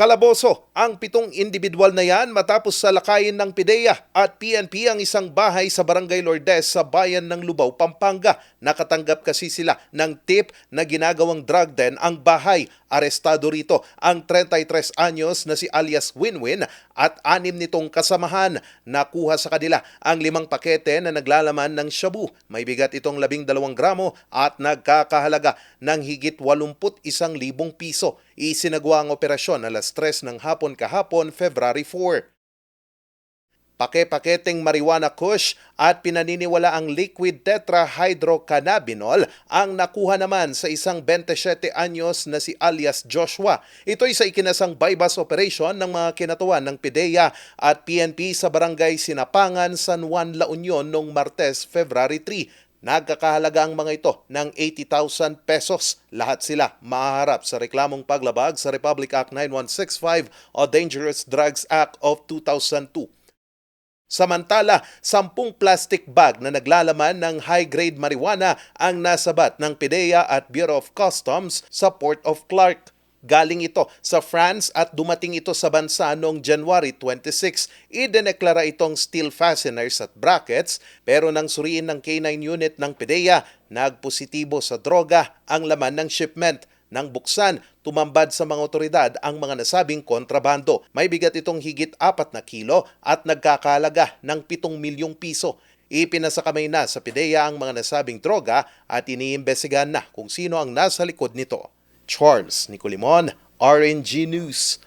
Kalaboso ang 7 individual na yan matapos salakayin ng PIDEA at PNP ang isang bahay sa Barangay Lourdes sa bayan ng Lubao, Pampanga. Nakatanggap kasi sila ng tip na ginagawang drug den ang bahay. Arestado rito ang 33 anyos na si alias Winwin at 6 nitong kasamahan. Nakuha sa kanila ang 5 pakete na naglalaman ng shabu. May bigat itong 12 gramo at nagkakahalaga ng higit 81,000 piso. Isinagawa ang operasyon alas 3 ng hapon kahapon, February 4. Pake-paketeng marijuana kush at pinaniniwala ang liquid tetrahydrocannabinol ang nakuha naman sa isang 27 anyos na si alias Joshua. Ito'y sa ikinasang bypass operation ng mga kinatuan ng PIDEA at PNP sa Barangay Sinapangan, San Juan, La Union noong Martes, February 3. Nagkakahalaga ang mga ito ng 80,000 pesos. Lahat sila mahaharap sa reklamong paglabag sa Republic Act 9165 o Dangerous Drugs Act of 2002. Samantala, 10 plastic bag na naglalaman ng high-grade marijuana ang nasabat ng PIDEA at Bureau of Customs sa Port of Clark. Galing ito sa France at dumating ito sa bansa noong January 26. Ideneklara itong steel fasteners at brackets pero nang suriin ng K9 unit ng PIDEA, nagpositibo sa droga ang laman ng shipment. Nang buksan, tumambad sa mga otoridad ang mga nasabing kontrabando. May bigat itong higit 4 na kilo at nagkakahalaga ng 7 milyong piso. Ipinasakamay na sa PIDEA ang mga nasabing droga at iniimbestigahan na kung sino ang nasa likod nito. Charles Nicolimon, RNG News.